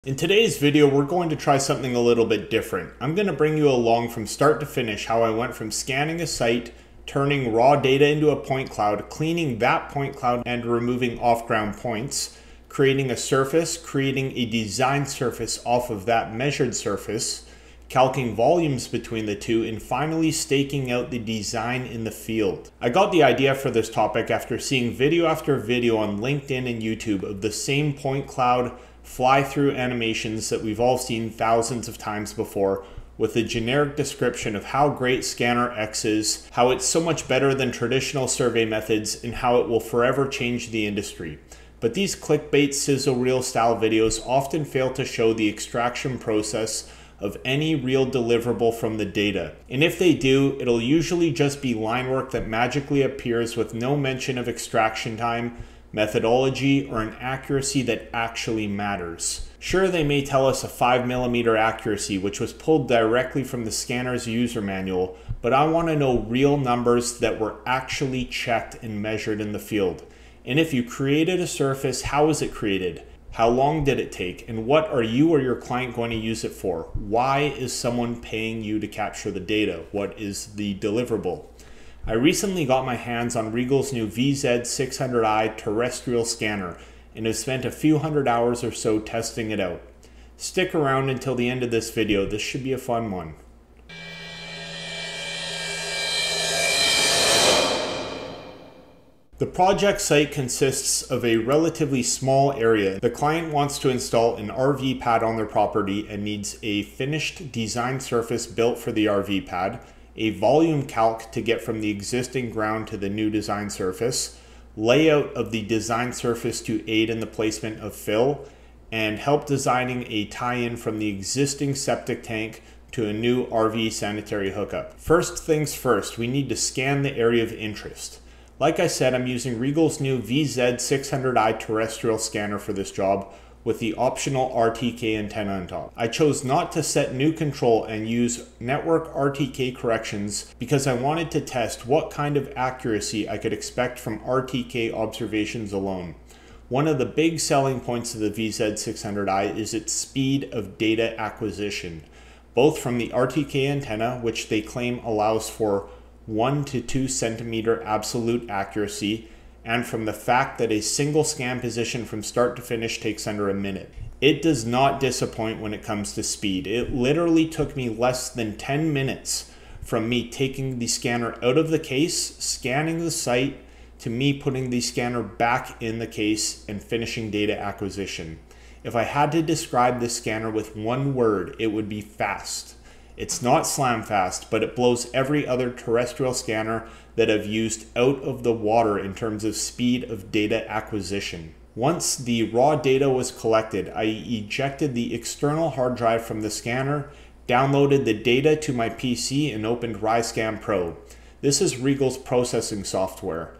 In today's video, we're going to try something a little bit different. I'm going to bring you along from start to finish how I went from scanning a site, turning raw data into a point cloud, cleaning that point cloud and removing off-ground points, creating a surface, creating a design surface off of that measured surface, calcing volumes between the two, and finally staking out the design in the field. I got the idea for this topic after seeing video after video on LinkedIn and YouTube of the same point cloud fly-through animations that we've all seen thousands of times before, with a generic description of how great Scanner X is, how it's so much better than traditional survey methods, and how it will forever change the industry. But these clickbait sizzle reel style videos often fail to show the extraction process of any real deliverable from the data. And if they do, it'll usually just be line work that magically appears with no mention of extraction time, methodology, or an accuracy that actually matters. Sure, they may tell us a 5mm accuracy, which was pulled directly from the scanner's user manual, but I want to know real numbers that were actually checked and measured in the field. And if you created a surface, how was it created? How long did it take? And what are you or your client going to use it for? Why is someone paying you to capture the data? What is the deliverable? I recently got my hands on Riegl's new VZ600i terrestrial scanner and have spent a few hundred hours or so testing it out. Stick around until the end of this video, this should be a fun one. The project site consists of a relatively small area. The client wants to install an RV pad on their property and needs a finished design surface built for the RV pad, a volume calc to get from the existing ground to the new design surface, layout of the design surface to aid in the placement of fill, and help designing a tie-in from the existing septic tank to a new RV sanitary hookup. First things first, we need to scan the area of interest. Like I said, I'm using Riegl's new VZ600i terrestrial scanner for this job, with the optional RTK antenna on top. I chose not to set new control and use network RTK corrections because I wanted to test what kind of accuracy I could expect from RTK observations alone. One of the big selling points of the VZ600i is its speed of data acquisition, both from the RTK antenna, which they claim allows for 1 to 2 centimeter absolute accuracy, and from the fact that a single scan position from start to finish takes under a minute. It does not disappoint when it comes to speed. It literally took me less than 10 minutes from me taking the scanner out of the case, scanning the site, to me putting the scanner back in the case and finishing data acquisition. If I had to describe this scanner with one word, it would be fast. It's not slam fast, but it blows every other terrestrial scanner that I've used out of the water in terms of speed of data acquisition. Once the raw data was collected, I ejected the external hard drive from the scanner, downloaded the data to my PC, and opened RiSCAN PRO. This is Riegl's processing software.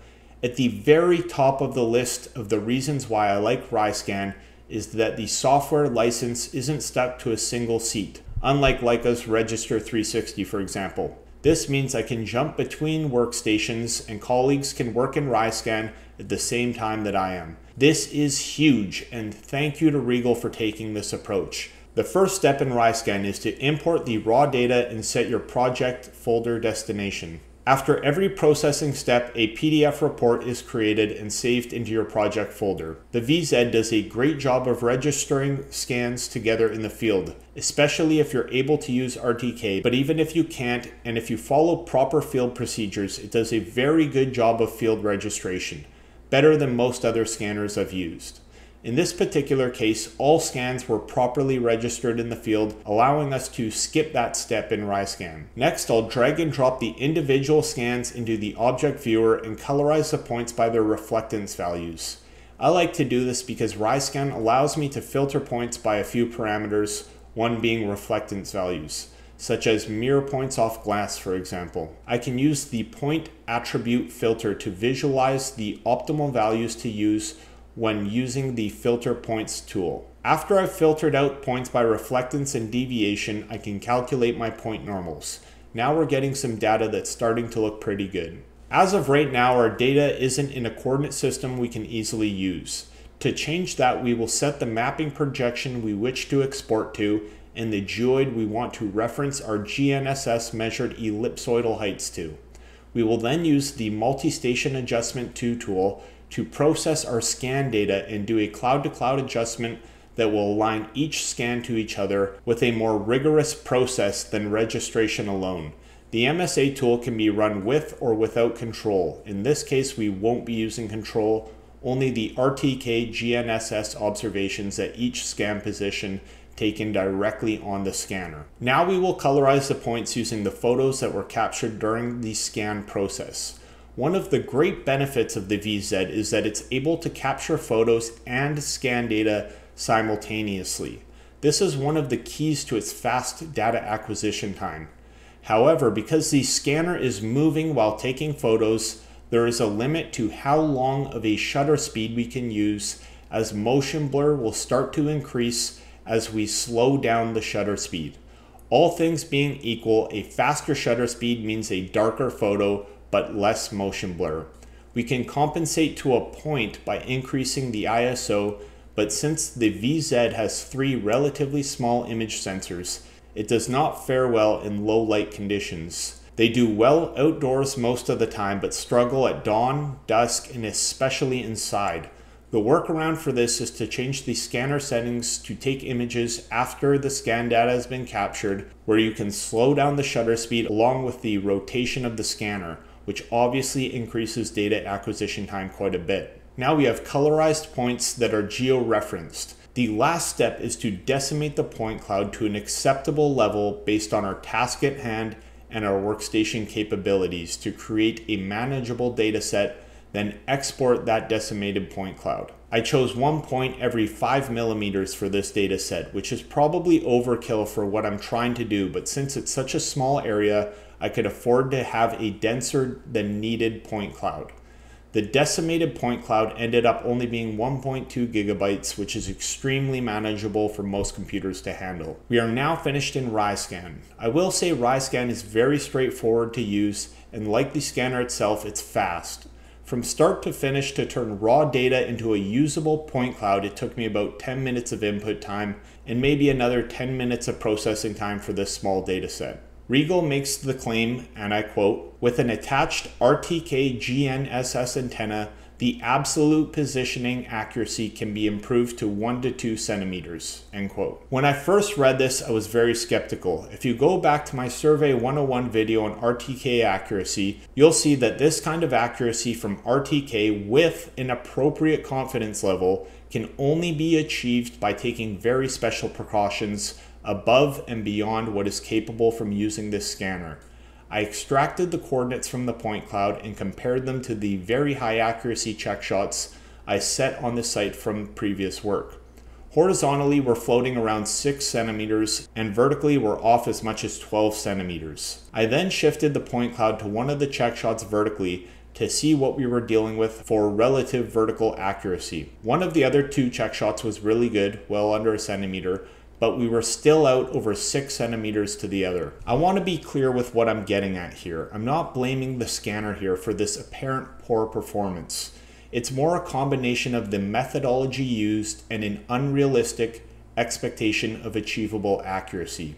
At the very top of the list of the reasons why I like RiSCAN is that the software license isn't stuck to a single seat, unlike Leica's Register 360, for example. This means I can jump between workstations and colleagues can work in RiSCAN at the same time that I am. This is huge, and thank you to Riegl for taking this approach. The first step in RiSCAN is to import the raw data and set your project folder destination. After every processing step, a PDF report is created and saved into your project folder. The VZ does a great job of registering scans together in the field, especially if you're able to use RTK, but even if you can't, and if you follow proper field procedures, it does a very good job of field registration, better than most other scanners I've used. In this particular case, all scans were properly registered in the field, allowing us to skip that step in RiSCAN. Next, I'll drag and drop the individual scans into the object viewer and colorize the points by their reflectance values. I like to do this because RiSCAN allows me to filter points by a few parameters, one being reflectance values, such as mirror points off glass, for example. I can use the point attribute filter to visualize the optimal values to use when using the filter points tool. After I've filtered out points by reflectance and deviation, I can calculate my point normals. Now we're getting some data that's starting to look pretty good. As of right now, our data isn't in a coordinate system we can easily use. To change that, we will set the mapping projection we wish to export to and the geoid we want to reference our GNSS measured ellipsoidal heights to. We will then use the multi-station adjustment 2 tool to process our scan data and do a cloud-to-cloud adjustment that will align each scan to each other with a more rigorous process than registration alone. The MSA tool can be run with or without control. In this case, we won't be using control, only the RTK GNSS observations at each scan position taken directly on the scanner. Now we will colorize the points using the photos that were captured during the scan process. One of the great benefits of the VZ is that it's able to capture photos and scan data simultaneously. This is one of the keys to its fast data acquisition time. However, because the scanner is moving while taking photos, there is a limit to how long of a shutter speed we can use, as motion blur will start to increase as we slow down the shutter speed. All things being equal, a faster shutter speed means a darker photo but less motion blur. We can compensate to a point by increasing the ISO, but since the VZ has 3 relatively small image sensors, it does not fare well in low light conditions. They do well outdoors most of the time, but struggle at dawn, dusk, and especially inside. The workaround for this is to change the scanner settings to take images after the scan data has been captured, where you can slow down the shutter speed along with the rotation of the scanner, which obviously increases data acquisition time quite a bit. Now we have colorized points that are geo-referenced. The last step is to decimate the point cloud to an acceptable level based on our task at hand and our workstation capabilities to create a manageable data set, then export that decimated point cloud. I chose 1 point every 5 millimeters for this data set, which is probably overkill for what I'm trying to do, but since it's such a small area, I could afford to have a denser than needed point cloud. The decimated point cloud ended up only being 1.2 gigabytes, which is extremely manageable for most computers to handle. We are now finished in RiSCAN. I will say RiSCAN is very straightforward to use, and like the scanner itself, it's fast. From start to finish, to turn raw data into a usable point cloud, it took me about 10 minutes of input time and maybe another 10 minutes of processing time for this small data set. Riegl makes the claim, and I quote, "With an attached RTK GNSS antenna, the absolute positioning accuracy can be improved to 1 to 2 centimeters, end quote. When I first read this, I was very skeptical. If you go back to my Survey 101 video on RTK accuracy, you'll see that this kind of accuracy from RTK with an appropriate confidence level can only be achieved by taking very special precautions above and beyond what is capable from using this scanner. I extracted the coordinates from the point cloud and compared them to the very high accuracy check shots I set on the site from previous work. Horizontally, we're floating around 6 centimeters, and vertically, we're off as much as 12 centimeters. I then shifted the point cloud to one of the check shots vertically to see what we were dealing with for relative vertical accuracy. One of the other 2 check shots was really good, well under a centimeter, but we were still out over 6 centimeters to the other. I want to be clear with what I'm getting at here. I'm not blaming the scanner here for this apparent poor performance. It's more a combination of the methodology used and an unrealistic expectation of achievable accuracy.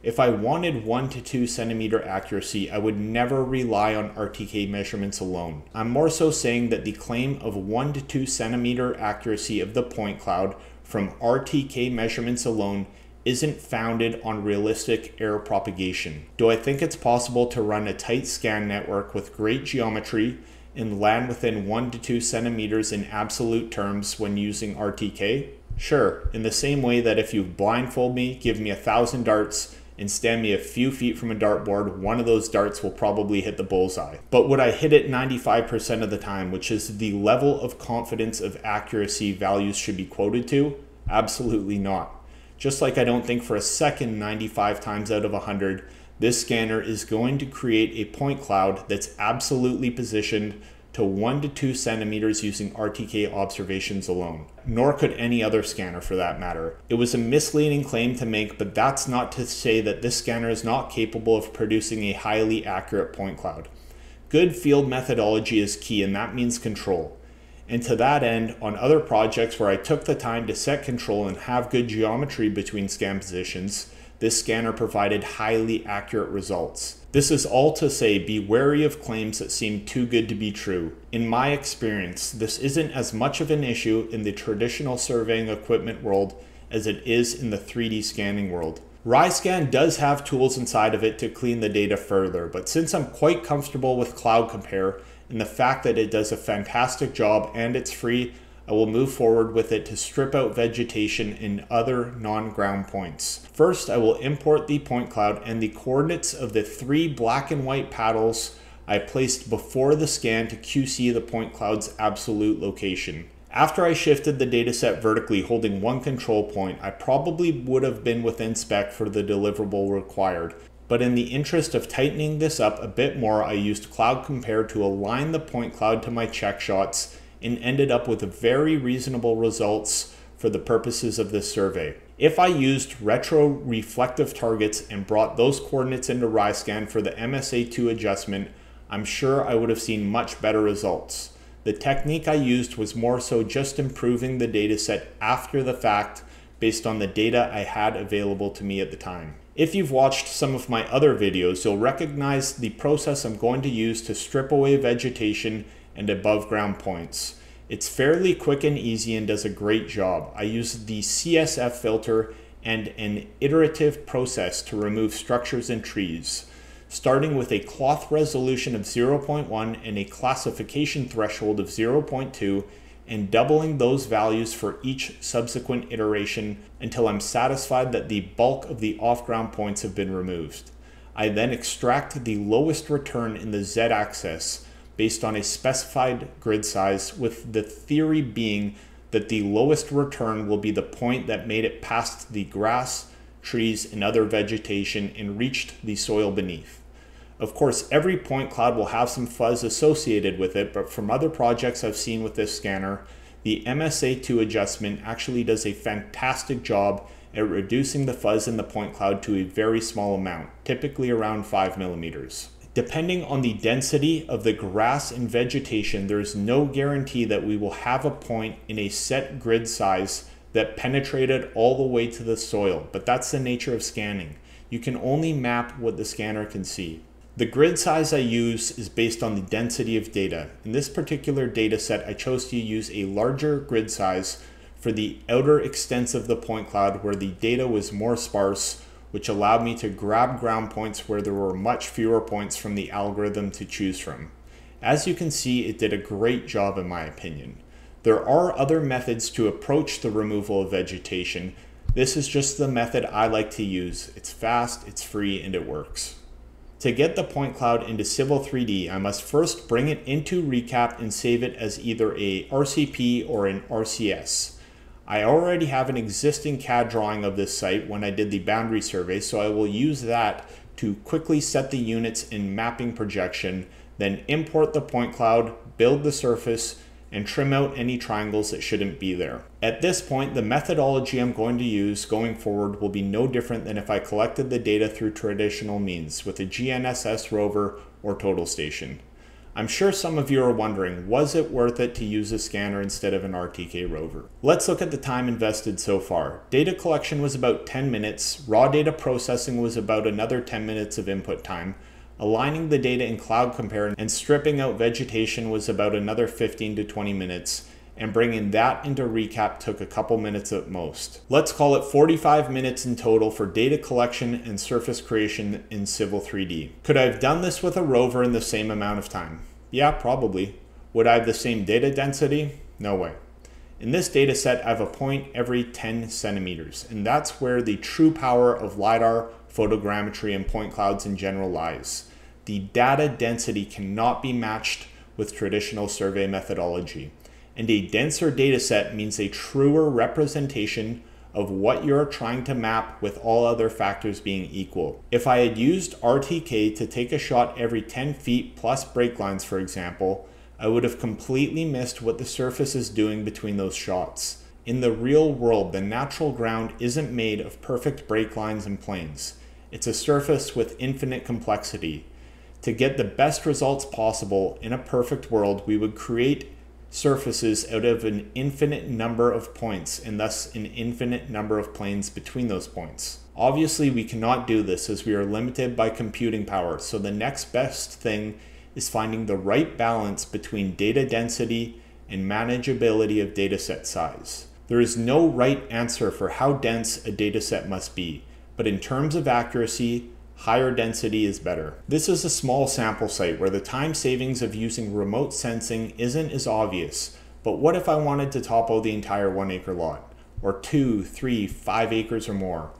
If I wanted 1 to 2 centimeter accuracy, I would never rely on RTK measurements alone. I'm more so saying that the claim of 1 to 2 centimeter accuracy of the point cloud from RTK measurements alone isn't founded on realistic error propagation. Do I think it's possible to run a tight scan network with great geometry and land within 1 to 2 centimeters in absolute terms when using RTK? Sure, in the same way that if you blindfold me, give me 1,000 darts, and stand me a few feet from a dartboard, one of those darts will probably hit the bullseye. But would I hit it 95% of the time, which is the level of confidence of accuracy values should be quoted to? Absolutely not. Just like I don't think for a second 95 times out of 100, this scanner is going to create a point cloud that's absolutely positioned to 1 to 2 centimeters using RTK observations alone, nor could any other scanner for that matter. It was a misleading claim to make, but that's not to say that this scanner is not capable of producing a highly accurate point cloud. Good field methodology is key, and that means control. And to that end, on other projects where I took the time to set control and have good geometry between scan positions, this scanner provided highly accurate results. This is all to say, be wary of claims that seem too good to be true. In my experience, this isn't as much of an issue in the traditional surveying equipment world as it is in the 3D scanning world. RiSCAN does have tools inside of it to clean the data further, but since I'm quite comfortable with CloudCompare and the fact that it does a fantastic job and it's free, I will move forward with it to strip out vegetation in other non-ground points. First, I will import the point cloud and the coordinates of the 3 black and white paddles I placed before the scan to QC the point cloud's absolute location. After I shifted the dataset vertically holding one control point, I probably would have been within spec for the deliverable required. But in the interest of tightening this up a bit more, I used CloudCompare to align the point cloud to my check shots and ended up with very reasonable results for the purposes of this survey. If I used retro-reflective targets and brought those coordinates into RiSCAN for the MSA2 adjustment, I'm sure I would have seen much better results. The technique I used was more so just improving the dataset after the fact based on the data I had available to me at the time. If you've watched some of my other videos, you'll recognize the process I'm going to use to strip away vegetation and above ground points. It's fairly quick and easy and does a great job. I use the CSF filter and an iterative process to remove structures and trees, starting with a cloth resolution of 0.1 and a classification threshold of 0.2 and doubling those values for each subsequent iteration until I'm satisfied that the bulk of the off-ground points have been removed. I then extract the lowest return in the Z-axis based on a specified grid size, with the theory being that the lowest return will be the point that made it past the grass, trees, and other vegetation and reached the soil beneath. Of course, every point cloud will have some fuzz associated with it, but from other projects I've seen with this scanner, the MSA2 adjustment actually does a fantastic job at reducing the fuzz in the point cloud to a very small amount, typically around 5 millimeters. Depending on the density of the grass and vegetation, there is no guarantee that we will have a point in a set grid size that penetrated all the way to the soil, but that's the nature of scanning. You can only map what the scanner can see. The grid size I use is based on the density of data. In this particular data set, I chose to use a larger grid size for the outer extents of the point cloud where the data was more sparse, which allowed me to grab ground points where there were much fewer points from the algorithm to choose from. As you can see, it did a great job in my opinion. There are other methods to approach the removal of vegetation. This is just the method I like to use. It's fast, it's free, and it works. To get the point cloud into Civil 3D, I must first bring it into Recap and save it as either a RCP or an RCS. I already have an existing CAD drawing of this site when I did the boundary survey, so I will use that to quickly set the units in mapping projection, then import the point cloud, build the surface, and trim out any triangles that shouldn't be there. At this point, the methodology I'm going to use going forward will be no different than if I collected the data through traditional means with a GNSS rover or total station. I'm sure some of you are wondering, was it worth it to use a scanner instead of an RTK rover? Let's look at the time invested so far. Data collection was about 10 minutes, raw data processing was about another 10 minutes of input time, aligning the data in CloudCompare and stripping out vegetation was about another 15 to 20 minutes, and bringing that into Recap took a couple minutes at most. Let's call it 45 minutes in total for data collection and surface creation in Civil 3D. Could I have done this with a rover in the same amount of time? Yeah, probably. Would I have the same data density? No way. In this data set, I have a point every 10 centimeters, and that's where the true power of LiDAR, photogrammetry, and point clouds in general lies. The data density cannot be matched with traditional survey methodology. And a denser data set means a truer representation of what you're trying to map with all other factors being equal. If I had used RTK to take a shot every 10 feet plus break lines, for example, I would have completely missed what the surface is doing between those shots. In the real world, the natural ground isn't made of perfect break lines and planes. It's a surface with infinite complexity. To get the best results possible in a perfect world, we would create surfaces out of an infinite number of points, and thus an infinite number of planes between those points. Obviously, we cannot do this as we are limited by computing power, so the next best thing is finding the right balance between data density and manageability of dataset size. There is no right answer for how dense a dataset must be, but in terms of accuracy, higher density is better. This is a small sample site where the time savings of using remote sensing isn't as obvious, but what if I wanted to topo the entire 1 acre lot, or 2, 3, 5 acres or more?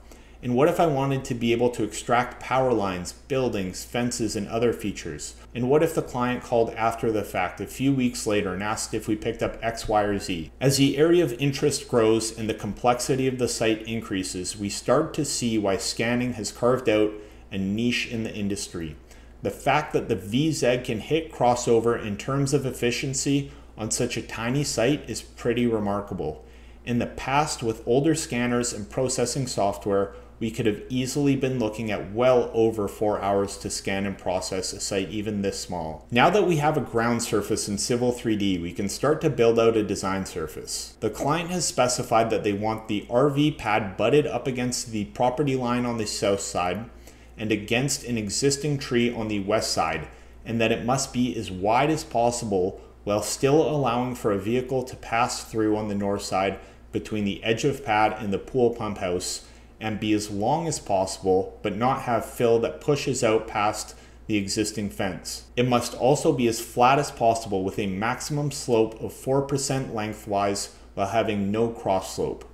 And what if I wanted to be able to extract power lines, buildings, fences, and other features? And what if the client called after the fact a few weeks later and asked if we picked up X, Y, or Z? As the area of interest grows and the complexity of the site increases, we start to see why scanning has carved out a niche in the industry. The fact that the VZ can hit crossover in terms of efficiency on such a tiny site is pretty remarkable. In the past, with older scanners and processing software, we could have easily been looking at well over 4 hours to scan and process a site even this small. Now that we have a ground surface in Civil 3D, we can start to build out a design surface. The client has specified that they want the RV pad butted up against the property line on the south side and against an existing tree on the west side, and that it must be as wide as possible while still allowing for a vehicle to pass through on the north side between the edge of pad and the pool pump house, and be as long as possible, but not have fill that pushes out past the existing fence. It must also be as flat as possible with a maximum slope of 4% lengthwise while having no cross slope.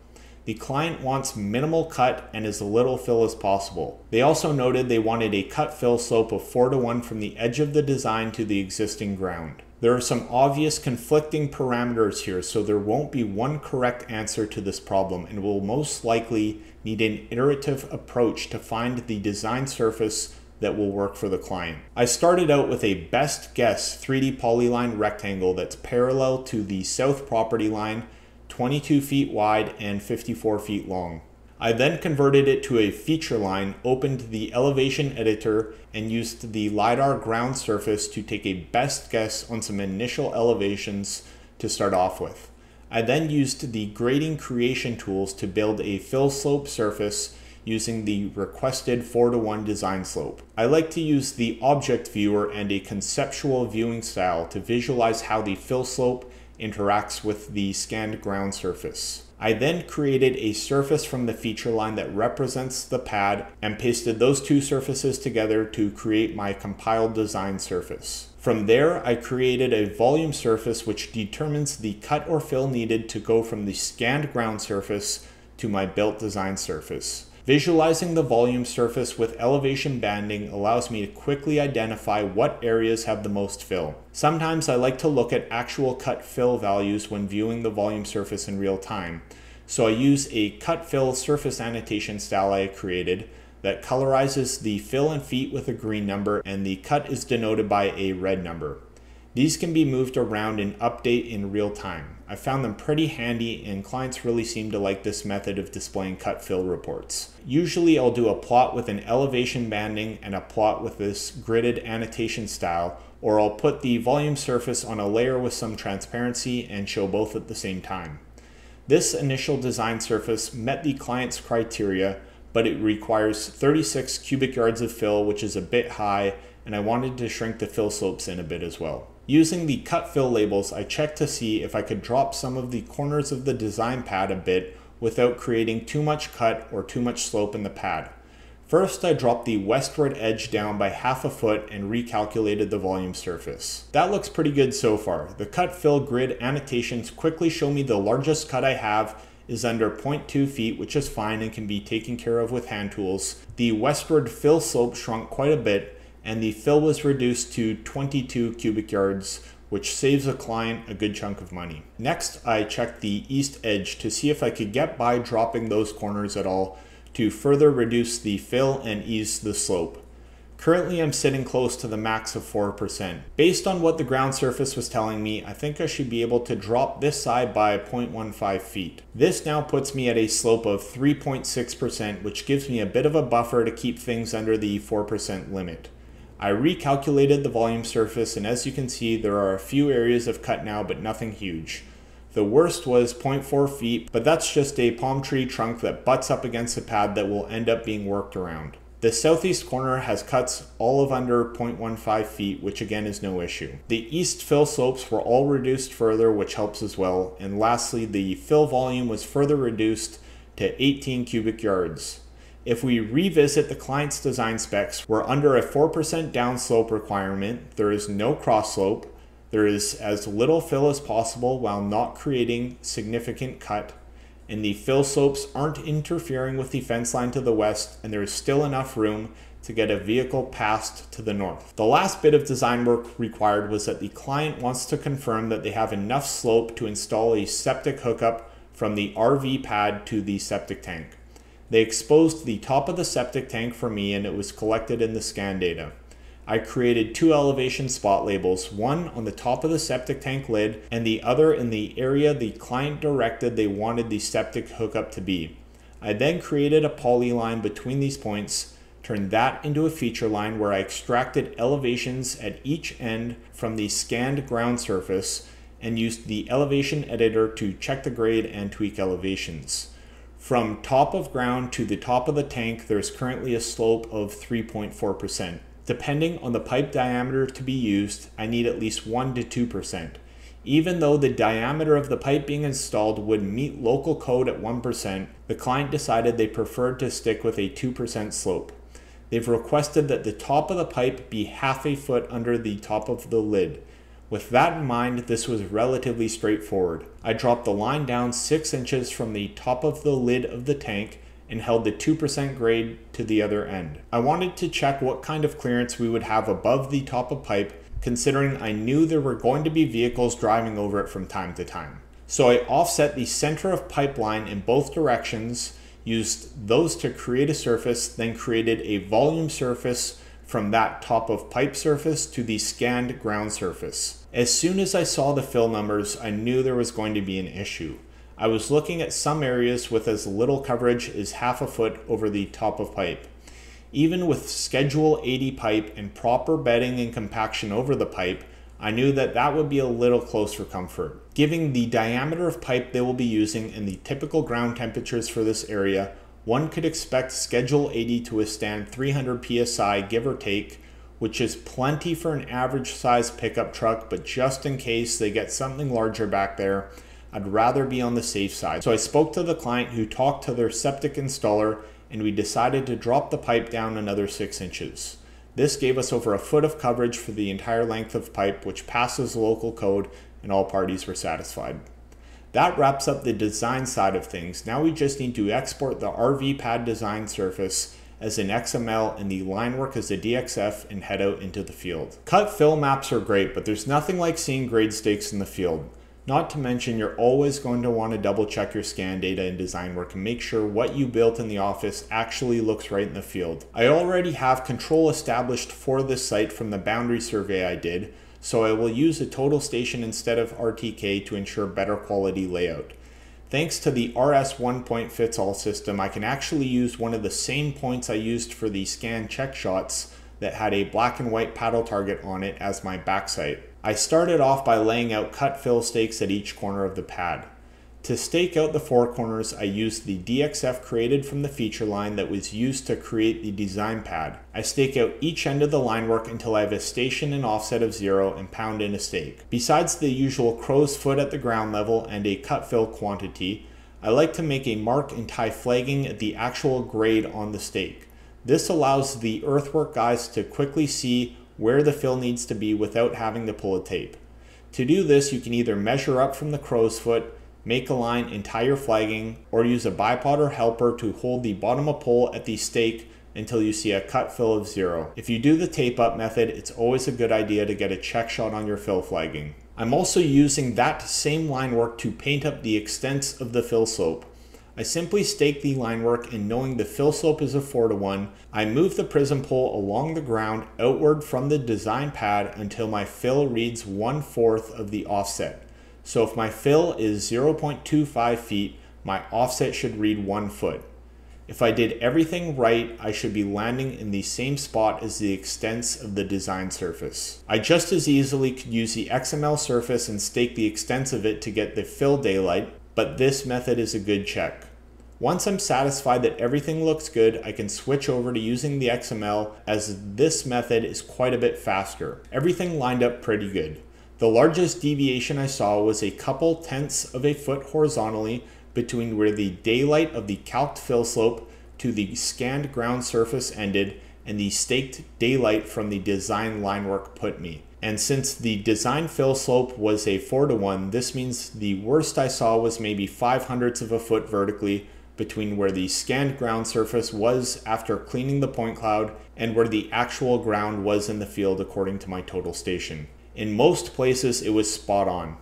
The client wants minimal cut and as little fill as possible. They also noted they wanted a cut fill slope of 4:1 from the edge of the design to the existing ground. There are some obvious conflicting parameters here, so there won't be one correct answer to this problem, and we'll most likely need an iterative approach to find the design surface that will work for the client. I started out with a best guess 3D polyline rectangle that's parallel to the south property line, 22 feet wide and 54 feet long. I then converted it to a feature line, opened the elevation editor, and used the LiDAR ground surface to take a best guess on some initial elevations to start off with. I then used the grading creation tools to build a fill slope surface using the requested 4:1 design slope. I like to use the object viewer and a conceptual viewing style to visualize how the fill slope interacts with the scanned ground surface. I then created a surface from the feature line that represents the pad and pasted those two surfaces together to create my compiled design surface. From there, I created a volume surface which determines the cut or fill needed to go from the scanned ground surface to my built design surface. Visualizing the volume surface with elevation banding allows me to quickly identify what areas have the most fill. Sometimes I like to look at actual cut fill values when viewing the volume surface in real time. So I use a cut fill surface annotation style I created that colorizes the fill and feet with a green number, and the cut is denoted by a red number. These can be moved around and update in real time. I found them pretty handy, and clients really seem to like this method of displaying cut fill reports. Usually I'll do a plot with an elevation banding and a plot with this gridded annotation style, or I'll put the volume surface on a layer with some transparency and show both at the same time. This initial design surface met the client's criteria, but it requires 36 cubic yards of fill, which is a bit high, and I wanted to shrink the fill slopes in a bit as well. Using the cut fill labels, I checked to see if I could drop some of the corners of the design pad a bit without creating too much cut or too much slope in the pad. First, I dropped the westward edge down by 1/2 foot and recalculated the volume surface. That looks pretty good so far. The cut fill grid annotations quickly show me the largest cut I have is under 0.2 feet, which is fine and can be taken care of with hand tools. The westward fill slope shrunk quite a bit, and the fill was reduced to 22 cubic yards, which saves the client a good chunk of money. Next, I checked the east edge to see if I could get by dropping those corners at all to further reduce the fill and ease the slope. Currently, I'm sitting close to the max of 4%. Based on what the ground surface was telling me, I think I should be able to drop this side by 0.15 feet. This now puts me at a slope of 3.6%, which gives me a bit of a buffer to keep things under the 4% limit. I recalculated the volume surface, and as you can see, there are a few areas of cut now, but nothing huge. The worst was 0.4 feet, but that's just a palm tree trunk that butts up against the pad that will end up being worked around. The southeast corner has cuts all of under 0.15 feet, which again is no issue. The east fill slopes were all reduced further, which helps as well. And lastly, the fill volume was further reduced to 18 cubic yards. If we revisit the client's design specs, we're under a 4% downslope requirement. There is no cross slope. There is as little fill as possible while not creating significant cut. And the fill slopes aren't interfering with the fence line to the west, and there is still enough room to get a vehicle past to the north. The last bit of design work required was that the client wants to confirm that they have enough slope to install a septic hookup from the RV pad to the septic tank. They exposed the top of the septic tank for me, and it was collected in the scan data. I created two elevation spot labels, one on the top of the septic tank lid and the other in the area the client directed they wanted the septic hookup to be. I then created a polyline between these points, turned that into a feature line where I extracted elevations at each end from the scanned ground surface and used the elevation editor to check the grade and tweak elevations. From top of ground to the top of the tank, there's currently a slope of 3.4%. Depending on the pipe diameter to be used, I need at least 1 to 2%. Even though the diameter of the pipe being installed would meet local code at 1%, the client decided they preferred to stick with a 2% slope. They've requested that the top of the pipe be half a foot under the top of the lid. With that in mind, this was relatively straightforward. I dropped the line down 6 inches from the top of the lid of the tank and held the 2% grade to the other end. I wanted to check what kind of clearance we would have above the top of pipe, considering I knew there were going to be vehicles driving over it from time to time. So I offset the center of pipeline in both directions, used those to create a surface, then created a volume surface from that top of pipe surface to the scanned ground surface. As soon as I saw the fill numbers, I knew there was going to be an issue. I was looking at some areas with as little coverage as half a foot over the top of pipe. Even with Schedule 80 pipe and proper bedding and compaction over the pipe, I knew that that would be a little close for comfort. Given the diameter of pipe they will be using and the typical ground temperatures for this area, one could expect Schedule 80 to withstand 300 psi give or take, which is plenty for an average size pickup truck, but just in case they get something larger back there, I'd rather be on the safe side. So I spoke to the client, who talked to their septic installer, and we decided to drop the pipe down another 6 inches. This gave us over a foot of coverage for the entire length of pipe, which passes local code, and all parties were satisfied. That wraps up the design side of things. Now we just need to export the RV pad design surface as an XML and the line work as a DXF and head out into the field. Cut fill maps are great, but there's nothing like seeing grade stakes in the field. Not to mention, you're always going to want to double check your scan data and design work and make sure what you built in the office actually looks right in the field. I already have control established for this site from the boundary survey I did, so I will use a total station instead of RTK to ensure better quality layout. Thanks to the RS one point fits all system, I can actually use one of the same points I used for the scan check shots that had a black and white paddle target on it as my backsite. I started off by laying out cut fill stakes at each corner of the pad. To stake out the four corners, I used the DXF created from the feature line that was used to create the design pad. I stake out each end of the line work until I have a station and offset of 0 and pound in a stake. Besides the usual crow's foot at the ground level and a cut fill quantity, I like to make a mark and tie flagging at the actual grade on the stake. This allows the earthwork guys to quickly see where the fill needs to be without having to pull a tape. To do this, you can either measure up from the crow's foot, make a line and tie your flagging, or use a bipod or helper to hold the bottom of pole at the stake until you see a cut fill of 0. If you do the tape up method, it's always a good idea to get a check shot on your fill flagging. I'm also using that same line work to paint up the extents of the fill slope. I simply stake the line work, and knowing the fill slope is a 4:1, I move the prism pole along the ground outward from the design pad until my fill reads 1/4 of the offset. So if my fill is 0.25 feet, my offset should read 1 foot. If I did everything right, I should be landing in the same spot as the extents of the design surface. I just as easily could use the XML surface and stake the extents of it to get the fill daylight, but this method is a good check. Once I'm satisfied that everything looks good, I can switch over to using the XML, as this method is quite a bit faster. Everything lined up pretty good. The largest deviation I saw was a couple tenths of a foot horizontally between where the daylight of the calced fill slope to the scanned ground surface ended and the staked daylight from the design line work put me. And since the design fill slope was a 4:1, this means the worst I saw was maybe 0.05 of a foot vertically between where the scanned ground surface was after cleaning the point cloud and where the actual ground was in the field according to my total station. In most places it was spot on.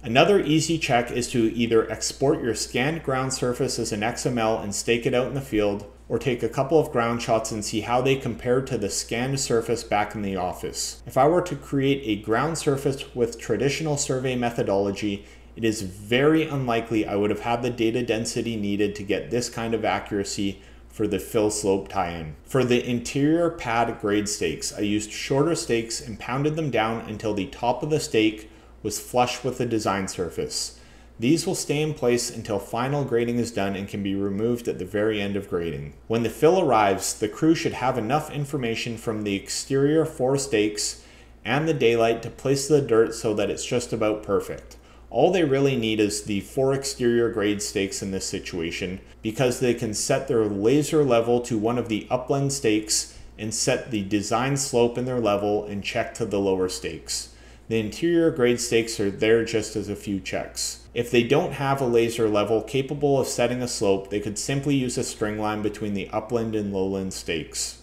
Another easy check is to either export your scanned ground surface as an XML and stake it out in the field, or take a couple of ground shots and see how they compare to the scanned surface back in the office. If I were to create a ground surface with traditional survey methodology, it is very unlikely I would have had the data density needed to get this kind of accuracy for the fill slope tie-in. For the interior pad grade stakes, I used shorter stakes and pounded them down until the top of the stake was flush with the design surface. These will stay in place until final grading is done and can be removed at the very end of grading. When the fill arrives, the crew should have enough information from the exterior 4 stakes and the daylight to place the dirt so that it's just about perfect. All they really need is the 4 exterior grade stakes in this situation, because they can set their laser level to one of the upland stakes and set the design slope in their level and check to the lower stakes. The interior grade stakes are there just as a few checks. If they don't have a laser level capable of setting a slope, they could simply use a string line between the upland and lowland stakes.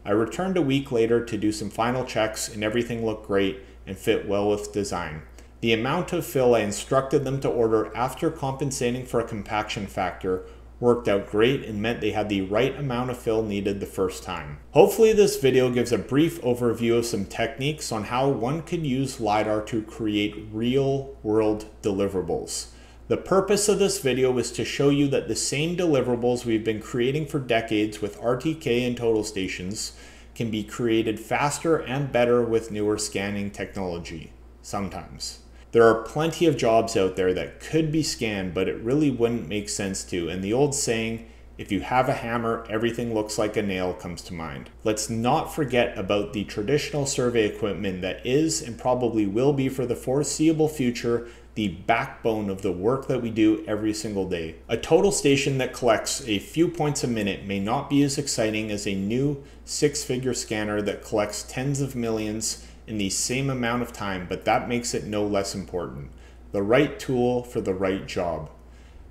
I returned a week later to do some final checks and everything looked great and fit well with design. The amount of fill I instructed them to order after compensating for a compaction factor worked out great and meant they had the right amount of fill needed the first time. Hopefully this video gives a brief overview of some techniques on how one could use LiDAR to create real-world deliverables. The purpose of this video was to show you that the same deliverables we've been creating for decades with RTK and total stations can be created faster and better with newer scanning technology, sometimes. There are plenty of jobs out there that could be scanned, but it really wouldn't make sense to, and the old saying, if you have a hammer, everything looks like a nail, comes to mind. Let's not forget about the traditional survey equipment that is and probably will be for the foreseeable future the backbone of the work that we do every single day. A total station that collects a few points a minute may not be as exciting as a new 6-figure scanner that collects tens of millions in the same amount of time, but that makes it no less important. The right tool for the right job.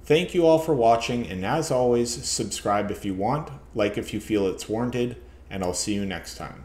Thank you all for watching, and as always, subscribe if you want, like if you feel it's warranted, and I'll see you next time.